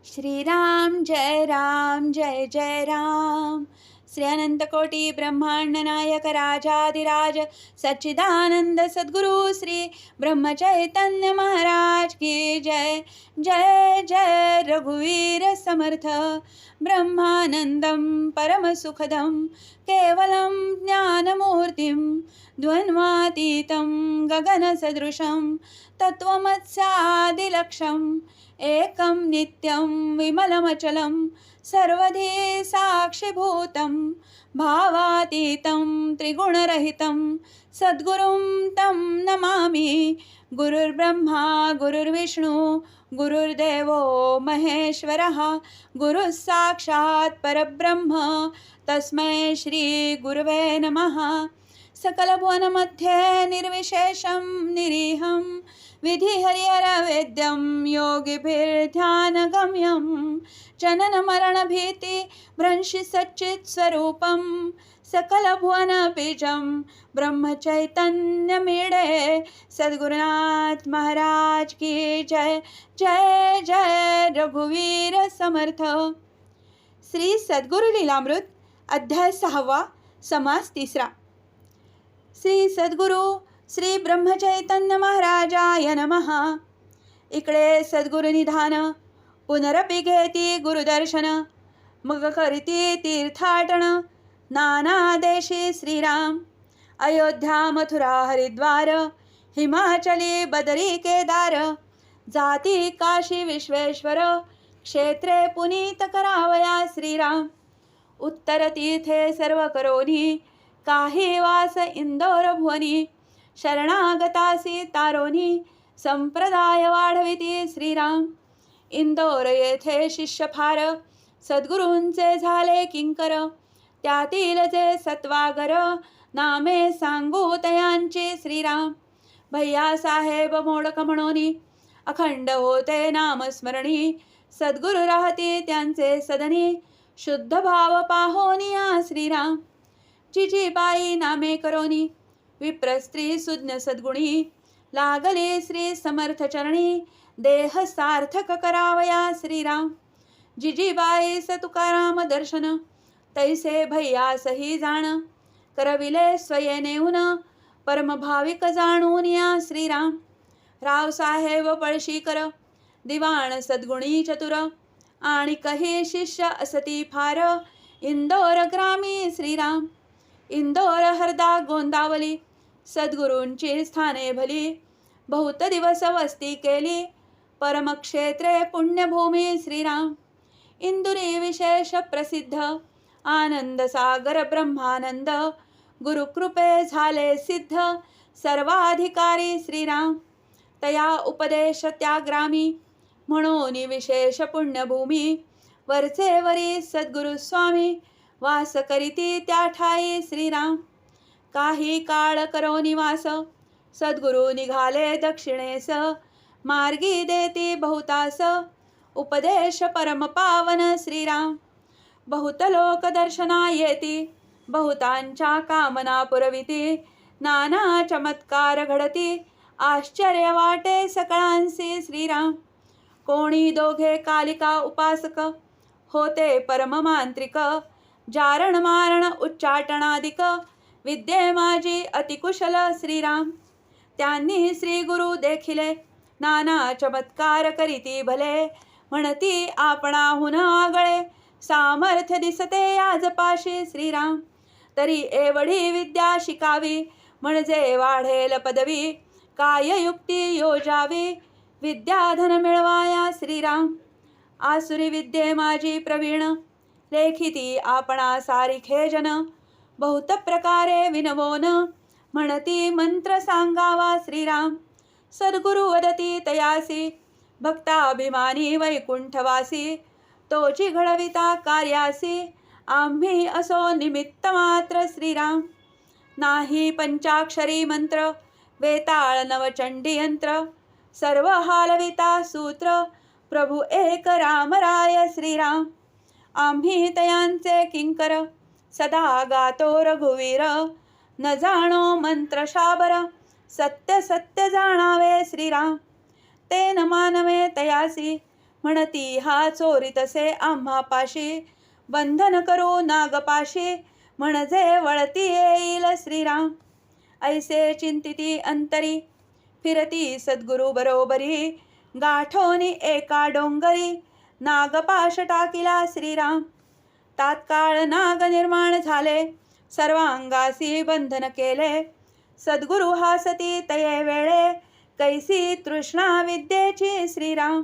श्रीराम जय जय राम। श्री अनंत कोटी ब्रह्मांड नायक राजाधिराज सच्चिदानंद सद्गुरु श्री ब्रह्म चैतन्य महाराज की जय। जय जय रघुवीर समर्थ। ब्रह्मानंदं परम सुखदं केवलं ज्ञानमूर्तिं द्वन्द्वातीतं गगनसदृशं तत्त्वमस्यादिलक्ष्यम् एकं नित्यं विमलमचलं सर्वधी साक्षिभूतं भावातीतं त्रिगुणरहितं सद्गुरुं तं नमामि। गुरुर्ब्रह्मा गुरुर्विष्णु गुरुर्देवो महेश्वरः गुरुः साक्षात् परब्रह्म तस्मै श्री गुरवे नमः। सकलभुवनमध्ये निर्विशेषं निरीहं विधिहरिहरवेद्यं योगिभिर्ध्यानगम्यं जननमरणभीति भ्रंशि सच्चित्स्वरूपं सकलभुवनबीजं ब्रह्मचैतन्यमीडे सद्गुरुनाथ महाराज की जय। जय जय रघुवीर समर्थ। श्री सद्गुरु लीलामृत अध्याय 6 समास 3। श्री सद्गुरु श्री ब्रह्मचैतन्य महाराजाय नमः। इकडे सद्गुरु निधान पुनरपि घेती गुरुदर्शन मग करीती तीर्थाटन नाना देशी श्रीराम। अयोध्या मथुरा हरिद्वार हिमाचली बदरी केदार जाती काशी विश्वेश्वर क्षेत्रे पुनीत करावया श्रीराम। उत्तर तीर्थे सर्व करोनी काही वास इंदोर भुवनी शरणागतासी तारोनी संप्रदाय वाढविती श्रीराम। इंदोर येथे शिष्य फार सद्गुरूंचे झाले किंकर त्यातील जे सत्वागर नामे सांगू तयांचे श्रीराम। भैया साहेब मोडक म्हणोनी अखंड होते नामस्मरणी सद्गुरु राहती त्यांचे सदनी शुद्ध भाव पाहोनिया श्रीराम। जिजीबाई नामे करोनी विप्र स्त्री सुज्ञ सद्गुणी लागले श्री समर्थ चरणी देह सार्थक करावया श्रीराम। जिजीबाई स तुकाराम दर्शन तैसे भैयासही जाण करविले स्वये नेऊन परम भाविक जाणून या श्रीराम। रावसाहेब पळशीकर दिवाण सद्गुणी चतुर आणि कही शिष्य असती फार इंदोर ग्रामी श्रीराम। इंदोर हरदा गोंदावली सद्गुरूंची स्थाने भली बहुत दिवस वस्ती केली परमक्षेत्रे पुण्यभूमी श्रीराम। इंदुरी विशेष प्रसिद्ध आनंद सागर ब्रह्मानंद गुरुकृपे झाले सिद्ध सर्वाधिकारी श्रीराम। तया उपदेश त्या ग्रामी म्हणून विशेष पुण्यभूमी वरचे वरी सद्गुरु स्वामी वास करीती त्या ठाई श्रीराम। काही काळ करो निवास सद्गुरु निघाले दक्षिणेस मार्गी देती बहुतास उपदेश परम पावन श्रीराम। बहुत लोक दर्शना येती बहुतांच्या कामना पुरविती नाना चमत्कार घडती आश्चर्य वाटे सकळांसी श्रीराम। कोणी दोघे कालिका उपासक होते परम मांत्रिक जारण मारण उच्चाटनादिक विद्ये माझी अतिकुशल श्रीराम। त्यांनी श्री गुरु देखिले नाना चमत्कार करीती भले म्हणती आपणाहून आगळे सामर्थ्य दिसते आजपाशी श्रीराम। तरी एवढी विद्या शिकावी म्हणजे वाढेल पदवी काय युक्ती योजावी विद्याधन मिळवाया श्रीराम। आसुरी विद्ये माझी प्रवीण लेखिती आपणा सारिखे जन बहुत प्रकारे विनवोन म्हणती मंत्र सांगावा श्रीराम। सद्गुरु वदती तयासी भक्ताभिमानी वैकुंठवासी तोची घडविता कार्यासी आम्ही असो निमित्त मात्र श्रीराम। नाही पंचाक्षरी मंत्र वेताळ नवचंडी यंत्र सर्व हालविता सूत्र प्रभु एक रामराय श्रीराम। आम्ही तयांचे किंकर सदा गातो रघुवीर न जाणो मंत्र शाबर सत्य सत्य जाणावे श्रीराम। ते न मानवे तयासी म्हणती हा चोरीतसे आम्हा पाशी, बंधन करू नागपाशी, म्हणजे वळती येईल श्रीराम. ऐसे चिंतिती अंतरी, फिरती सद्गुरु बरोबरी, गाठोनी एका डोंगरी, नागपाश टाकिला श्रीराम. तात्काळ नाग निर्माण झाले, सर्वांगासी बंधन केले, सद्गुरु हासती तये वेळे, कैसी तृष्णा विद्येची श्रीराम.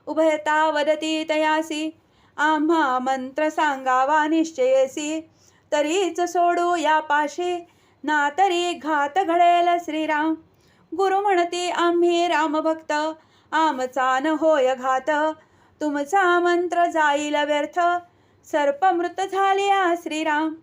उभयता वदती तयासी, आम्हा मंत्र सांगावा निश्चयेसी, तरीच सोडू या पाशी, ना तरी घात घडेल श्रीराम. गुरु म्हणती आम्ही रामभक्त, आमचा न होय घात, तुमचा मंत्र जाईल व्यर्थ, सर्पमृत झालिया श्रीराम.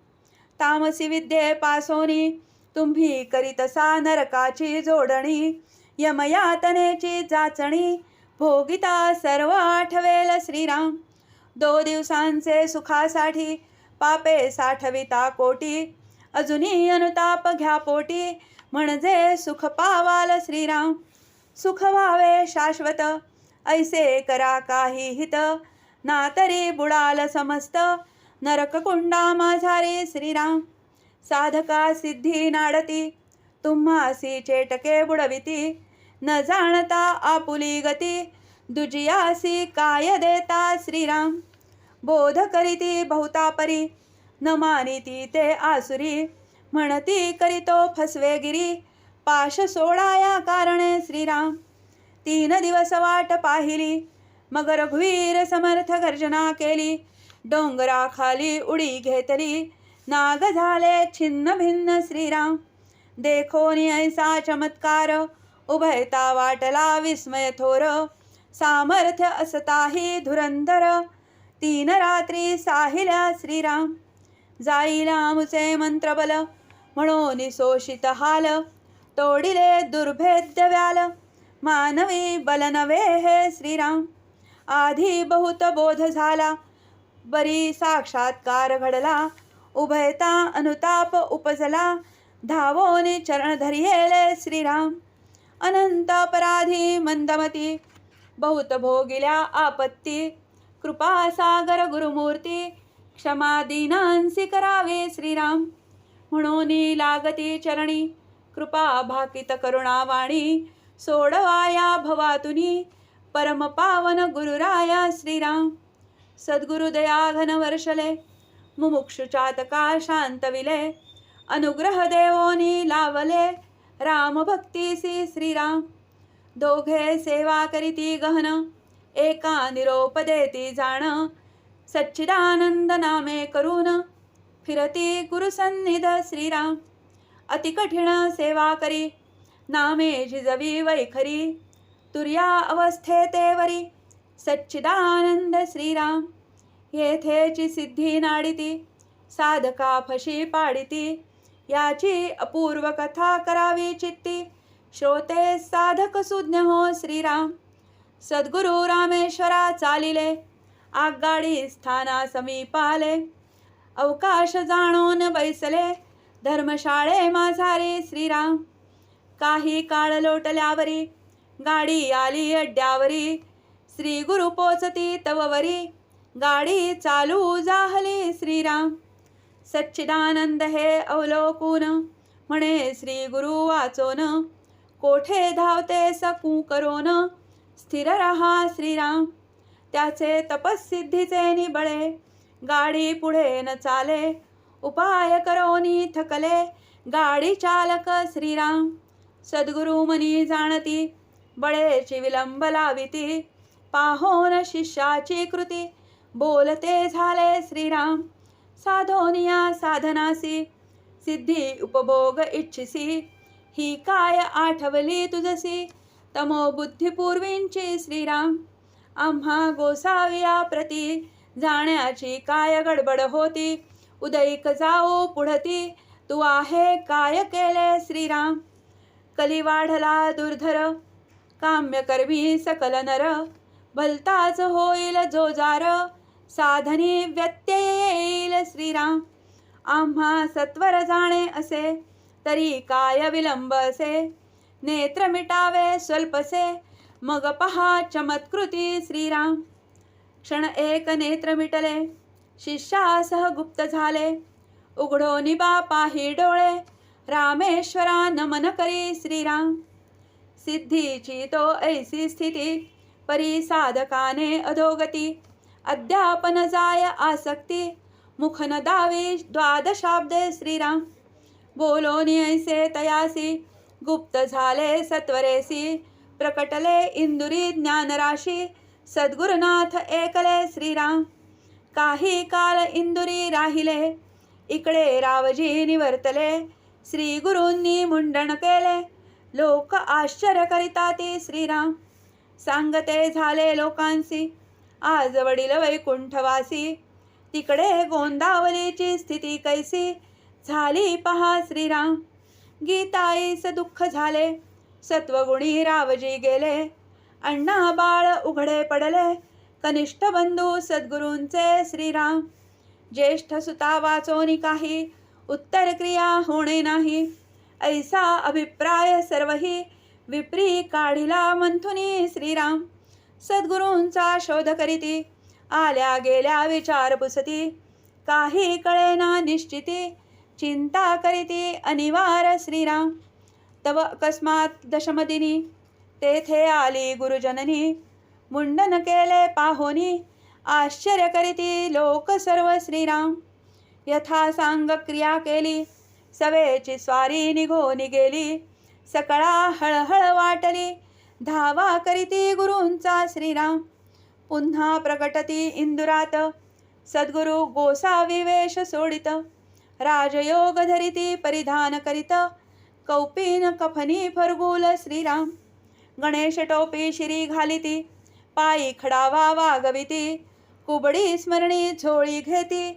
तामसी विद्ये पासोनी, तुम्ही करीतसा नरकाची जोडणी, यमयातनेची जाचणी, भोगिता सर्व आठवेल श्रीराम. 2 दिवसांचे सुखासाठी, पापे साठविता कोटी, अजुनी अनुताप घ्या पोटी, म्हणजे सुख पावाल श्रीराम. सुख व्हावे शाश्वत, ऐसे करा काही हित, ना तरी बुडाल समस्त, नरक कुंडा माझारी श्रीराम. साधका सिद्धी नाडती, तुम्हासी चेटके बुडविती, न जाणता आपुली गती, दुजियासी काय देता श्रीराम. बोध करीती बहुता परी, न मानिती ते आसुरी, म्हणती करीतो फसवेगिरी, पाश सोडाया कारणे श्रीराम. 3 दिवस वाट पाहिली, मग रघुवीर समर्थ गर्जना केली, डोंगराखाली उडी घेतली, नाग झाले छिन्न भिन्न श्रीराम. देखोनी ऐसा चमत्कार, उभयता वाटला विस्मय थोर, सामर्थ्य असताही धुरंधर, 3 रात्री साहिल्या श्रीराम. जाईला मुचे मंत्रबल, म्हणून शोषित हाल, तोडिले दुर्भेद्य व्याल, मानवी बल नव्हे हे श्रीराम. आधी बहुत बोध झाला, बरी साक्षात्कार घडला, उभयता अनुताप उपजला, धावोनी चरण धरियेले श्रीराम. अनंत अपराधी मंदमती, बहुत भोगिल्या आपत्ती, कृपा सागर गुरुमूर्ती, क्षमा दीनांसी करावे श्रीराम. म्हणून लागती चरणी, कृपा भाकित करुणावाणी, सोडवाया भवातुनी, परम पावन गुरुराया श्रीराम. सद्गुरु दया घन वर्षले, मुमुक्षु चातका शांतविले, अनुग्रह देवोनी लावले, राम भक्तीसी श्रीराम. दोघे सेवा करीती गहन, एका निरोप देती जाण, सच्चिदानंद नामे करून, फिरती गुरुसन्निध श्रीराम. अति कठीण सेवा करी, नामे झिजवी वैखरी, तुर्या अवस्थेतेवरी, सच्चिदानंद श्रीराम. येथेची सिद्धी नाडिती, साधका फशी पाडिती, याची अपूर्व कथा करावी चित्ती, श्रोते साधक सुज्ञ हो श्रीराम. सद्गुरु रामेश्वरा चालिले, आगगाडी स्थाना समीपाले, अवकाश जाणून बैसले, धर्मशाळे माझारी श्रीराम. काही काळ लोटल्यावरी, गाडी आली अड्ड्यावरी, श्री गुरु पोचती तववरी, गाडी चालू जाहली श्रीराम. सच्चिदानंद हे अवलोकून, म्हणे श्री गुरु वाचोन, कोठे धावते सकू करोन, स्थिर रहा श्रीराम. त्याचे तपस्सिद्धीचे निबळे, गाडी पुढे न चाले, उपाय करोनी थकले, गाडी चालक श्रीराम. सद्गुरु मनी जाणती, बळेची विलंब लाविती, पाहोन शिष्याची कृती, बोलते झाले श्रीराम. साधोनिया साधनासी, सिद्धी उपभोग इच्छिसी, ही काय आठवली तुझसी, तमो बुद्धिपूर्वींची श्रीराम. आम्हा गोसाविया प्रती, जाण्याची काय गडबड होती, उदयिक जाऊ पुढती, तू आहे काय केले श्रीराम. कली वाढला दुर्धर, काम्यकर्मी सकल नर, भलताच होईल जो जार, साधनी व्यत्यय येईल श्रीराम. आम्हा सत्वर जाणे असे, तरी काय विलंब असे, नेत्र मिटावे स्वल्पसे, मग पहा चमत्कृती श्रीराम. क्षण एक नेत्र मिटले, शिष्यासह गुप्त झाले. उघडो निबा पाही डोळे, रामेश्वरा नमन करी श्रीराम. सिद्धीची तो ऐसी स्थिती, परी साधकाने अधोगती. अध्यापन जाय आसक्ती, मुख न दावी द्वादशाब्दे श्रीराम. बोलोनी ऐसे तयासी, गुप्त झाले सत्वरेसी. प्रकटले इंदुरी ज्ञानराशी, सद्गुरुनाथ एकले श्रीराम. काही काल इंदुरी राहिले, इकडे रावजी निवर्तले. श्री गुरूंनी मुंडन केले, लोक आश्चर्य करिताती श्रीराम. सांगते झाले लोकांसी, आज वडील वैकुंठवासी. तिकडे गोंदावलीची स्थिती कैसी, झाली पहा श्रीराम. गीताईस दुःख झाले, सत्वगुणी रावजी गेले. अण्णा बाळ उघडे पडले, कनिष्ठ बंधू सद्गुरूंचे श्रीराम. ज्येष्ठ सुता वाचोनी काही, उत्तर क्रिया होणे नाही. ऐसा अभिप्राय सर्वही, विप्री काढिला मंथुनी श्रीराम. सद्गुरूंचा शोध करीती, आल्या गेल्या विचार पुसती. काही कळेना निश्चिती, चिंता करीती अनिवार्य श्रीराम. तव अकस्मात दशमदिनी, तेथे आली गुरुजननी. मुंडन केले पाहोनी, आश्चर्य करीती लोक सर्व श्रीराम. यथा सांग क्रिया केली, सवेची स्वारी निघोनी गेली. सकळा हळहळ वाटली, धावा करीती गुरूंचा श्रीराम. पुन्हा प्रकटती इंदुरात, सद्गुरु गोसावी वेश सोडित. राजयोग धरिती परिधान करीत, कौपीन कफनी फरगुल श्रीराम. गणेश टोपी शिरी घालिती, पायी खडावा वागविती. कुबडी स्मरणी झोळी घेती,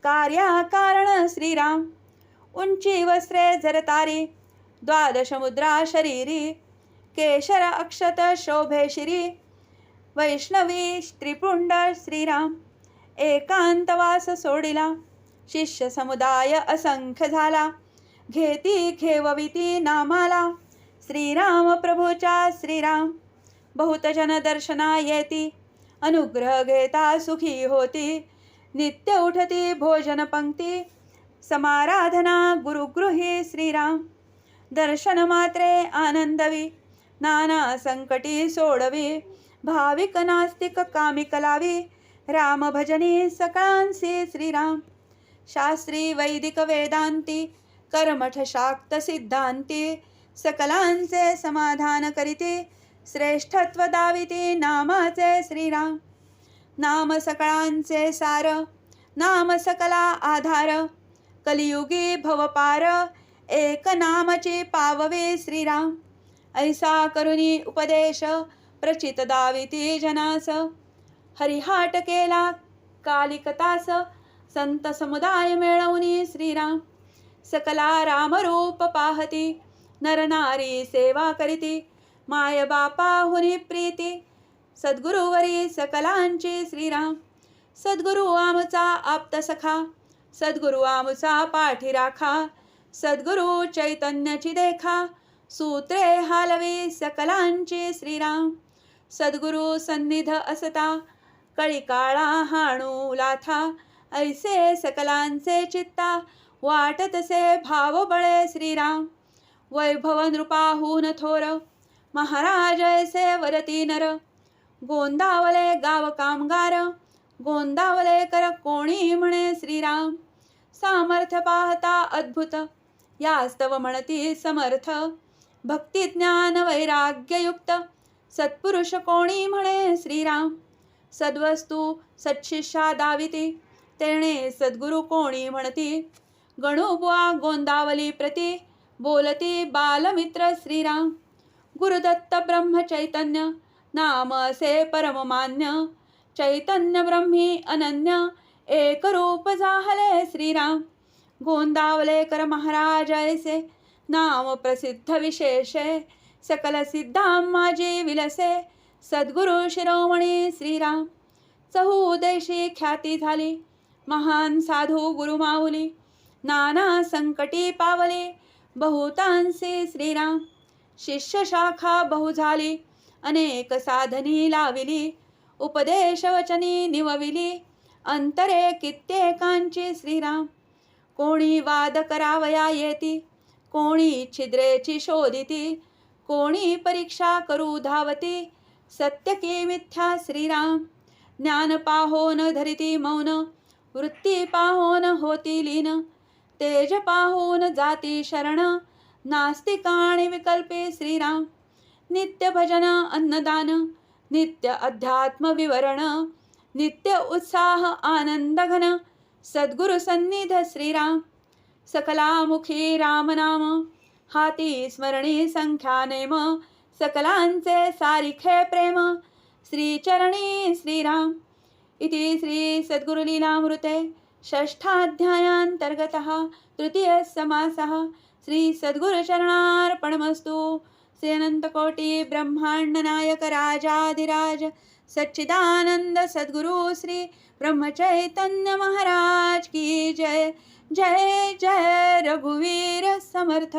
कार्याकारण श्रीराम. उंची वस्त्रे जरतारी, द्वादश मुद्रा शरीरी. केशर अक्षत शोभे शिरी, वैष्णवी त्रिपुंड श्रीराम. एकांतवास सोडिला, शिष्य समुदाय असंख्य झाला. घेती घेवविती नामाला, श्रीराम प्रभूच्या श्रीराम. बहुत जन दर्शना येती, अनुग्रह घेता सुखी होती. नित्य उठती भोजन पंक्ती, समाराधना गुरुगृही श्रीराम. दर्शन मात्रे आनंदवी, नाना संकटी सोडवी. भाविक नास्तिक कामिक लावी, राम भजनी सकळांसी श्रीराम. शास्त्री वैदिक वेदांती, कर्मठ शाक्त सिद्धांती. सकलांचे समाधान करीती, श्रेष्ठत्व दाविती नामाचे श्रीराम. नाम सकळांचे सार, नाम सकला आधार. कलियुगी भवपार, एक नामची पाववे श्रीराम. ऐसा करुणी उपदेश, प्रचित दाविती जनास. हरिहाट केला कालिकतास, संत समुदाय मिळवणी श्रीराम. सकला रामरूप पाहती, नरनारी सेवा करीती. माय बापाहुनी प्रीती, सद्गुरुवरी सकलांची श्रीराम. सद्गुरु आमचा आप्त सखा, सद्गुरु आमचा पाठी राखा. सद्गुरु चैतन्याची देखा, सूत्रे हालवी सकलांची श्रीराम. सद्गुरु सन्निध असता, कळिकाळा हाणू लाथा. ऐसे सकलांचे चित्ता, वाटतसे भाव बळे श्रीराम. वैभव नृपाहून थोर, महाराज ऐसे वरती नर. गोंदावले गाव कामगार, गोंदावले कर कोणी म्हणे श्रीराम. सामर्थ्य पाहता अद्भुत, यास्तव म्हणती समर्थ. भक्ती ज्ञान वैराग्ययुक्त, सत्पुरुष कोणी म्हणे श्रीराम. सद्वस्तू सत्शिष्या दाविती, तेणे सद्गुरु कोणी म्हणती. गणुबुवा गोंदावली प्रती, बोलती बालमित्र श्रीराम. गुरुदत्त ब्रह्म चैतन्य, नाम असे परममान्य. चैतन्य ब्रह्मी अनन्य, एक रूप झाले श्रीराम. गोंदावलेकर महाराज ऐसे, नाम प्रसिद्ध विशेषे. सकल सिद्धां माझी विलसे, सद्गुरु शिरोमणी श्रीराम. चहूदेशी ख्याती झाली, महान साधू गुरुमाऊली. नाना संकटी पावले, बहुतांसी श्रीराम. शिष्य शाखा बहु झाली, अनेक साधनी लाविली, उपदेश वचनी निवविली, अंतरे कित्येकांची श्रीराम. कोणी वाद करावया येती, कोणी छिद्रेची शोधिती, कोणी परीक्षा करू धावती, सत्य की मिथ्या श्रीराम. ज्ञान पाहोन धरिती मौन, वृत्ती पाहोन होती लीन, तेज पाहून जाती शरण, नास्तिकाणि विकल्पे श्रीराम. नित्य भजन अन्नदान, नित्य अध्यात्म विवरण, नित्य उत्साह आनंद घन, सद्गुरु सन्निध श्रीराम. सकलामुखी राम नाम, हाती स्मरणी संख्या नेम, सकलांचे सारिखे प्रेम, श्रीचरणी श्रीराम. इति श्री सद्गुरु लीलामृते षष्ठाध्यायान्तर्गतः तृतीय समासः. श्री सद्गुरु चरणार्पणमस्तु. श्री अनंतकोटि ब्रह्मांड नायक राजाधिराज सच्चिदानंद सद्गुरु श्री ब्रह्मचैतन्य महाराज की जय. जय जय रघुवीर समर्थ.